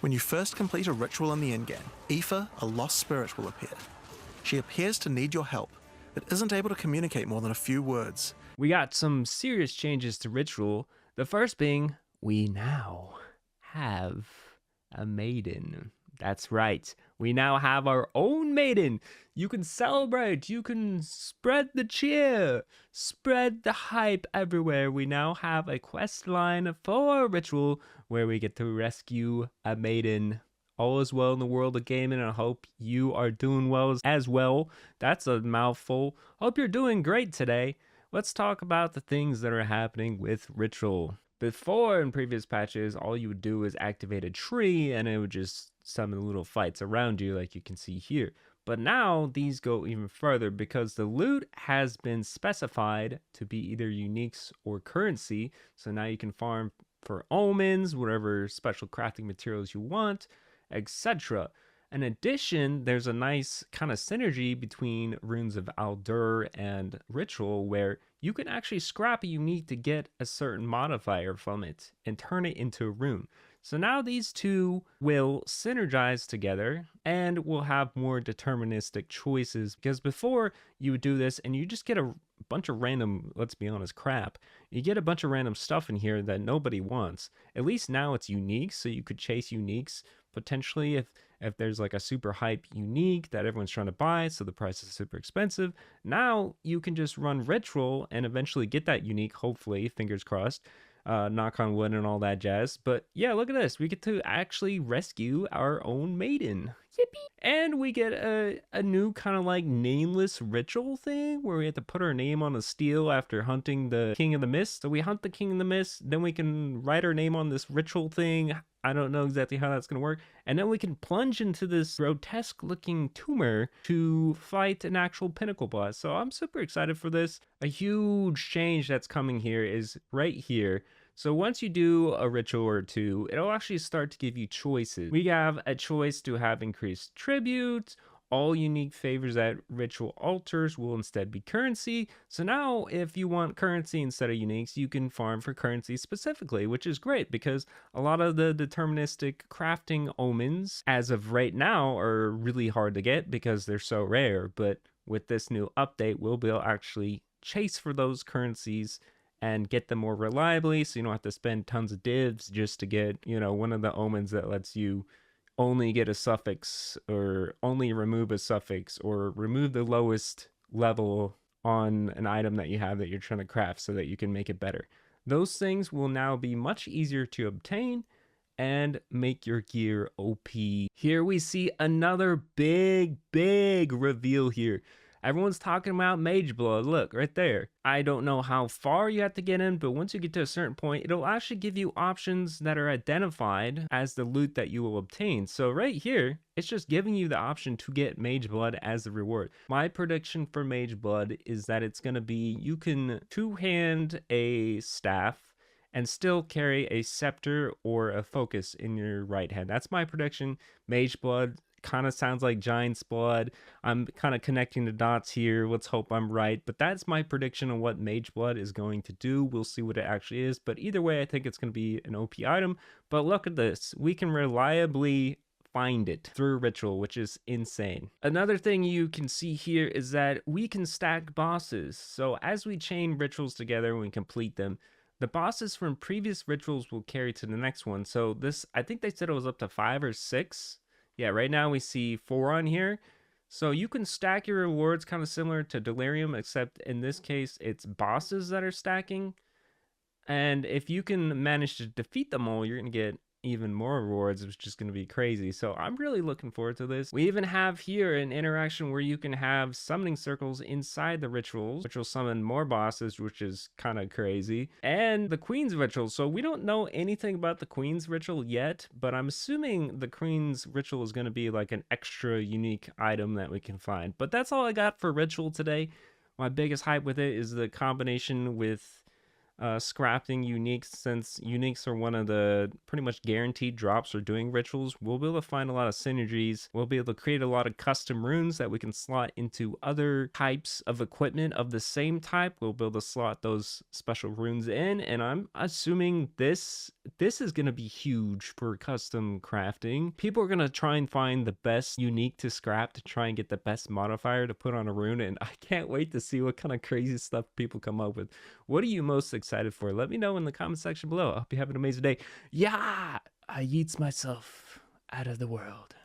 When you first complete a ritual in the endgame, Aoife, a lost spirit, will appear. She appears to need your help, but isn't able to communicate more than a few words. We got some serious changes to Ritual. The first being, we now have a maiden. That's right. We now have our own maiden. You can celebrate. You can spread the cheer. Spread the hype everywhere. We now have a quest line for Ritual where we get to rescue a maiden. All is well in the world of gaming, and I hope you are doing well as well. That's a mouthful. Hope you're doing great today. Let's talk about the things that are happening with Ritual. Before, in previous patches, all you would do is activate a tree and it would just summon little fights around you like you can see here. But now these go even further because the loot has been specified to be either uniques or currency. So now you can farm for omens, whatever special crafting materials you want, etc. In addition, there's a nice kind of synergy between Runes of Aldur and Ritual where you can actually scrap a unique to get a certain modifier from it and turn it into a rune. So now these two will synergize together and we'll have more deterministic choices, because before you would do this and you just get a bunch of random, let's be honest, crap. You get a bunch of random stuff in here that nobody wants. At least now it's unique, so you could chase uniques potentially if there's like a super hype unique that everyone's trying to buy, so the price is super expensive. Now you can just run Ritual and eventually get that unique, hopefully, fingers crossed. Knock on wood and all that jazz. But yeah, look at this. We get to actually rescue our own maiden. Yippee! And we get a new kind of like nameless ritual thing where we have to put our name on a steel after hunting the King of the Mist. So we hunt the King of the Mist, then we can write our name on this ritual thing. I don't know exactly how that's going to work. And then we can plunge into this grotesque looking tumor to fight an actual pinnacle boss. So I'm super excited for this. A huge change that's coming here is right here. So once you do a ritual or two, it'll actually start to give you choices. We have a choice to have increased tribute. All unique favors at ritual altars will instead be currency. So now if you want currency instead of uniques, you can farm for currency specifically, which is great because a lot of the deterministic crafting omens as of right now are really hard to get because they're so rare. But with this new update, we'll be able to actually chase for those currencies and get them more reliably, so you don't have to spend tons of divs just to get, you know, one of the omens that lets you only get a suffix or only remove a suffix or remove the lowest level on an item that you have that you're trying to craft so that you can make it better. Those things will now be much easier to obtain and make your gear OP. Here we see another big reveal here. Everyone's talking about Mage Blood. Look, right there. I don't know how far you have to get in, but once you get to a certain point, it'll actually give you options that are identified as the loot that you will obtain. So right here, it's just giving you the option to get Mage Blood as the reward. My prediction for Mage Blood is that it's going to be you can two-hand a staff and still carry a scepter or a focus in your right hand. That's my prediction. Mage Blood kind of sounds like Giant's Blood. I'm kind of connecting the dots here. Let's hope I'm right. But that's my prediction on what Mage Blood is going to do. We'll see what it actually is. But either way, I think it's going to be an OP item. But look at this. We can reliably find it through Ritual, which is insane. Another thing you can see here is that we can stack bosses. So as we chain rituals together and we complete them, the bosses from previous rituals will carry to the next one. So this, I think they said it was up to 5 or 6. Yeah, right now we see 4 on here. So you can stack your rewards kind of similar to Delirium, except in this case, it's bosses that are stacking. And if you can manage to defeat them all, you're going to get even more rewards, which is just going to be crazy. So I'm really looking forward to this. We even have here an interaction where you can have summoning circles inside the rituals, which will summon more bosses, which is kind of crazy. And the Queen's Ritual. So we don't know anything about the Queen's Ritual yet, but I'm assuming the Queen's Ritual is going to be like an extra unique item that we can find. But that's all I got for Ritual today. My biggest hype with it is the combination with scrapping uniques, since uniques are one of the pretty much guaranteed drops for doing rituals. We'll be able to find a lot of synergies. We'll be able to create a lot of custom runes that we can slot into other types of equipment of the same type. We'll be able to slot those special runes in, and I'm assuming this is going to be huge for custom crafting. People are going to try and find the best unique to scrap to try and get the best modifier to put on a rune, and I can't wait to see what kind of crazy stuff people come up with. What are you most excited for? Let me know in the comment section below. I hope you have an amazing day. Yeah, I yeets myself out of the world.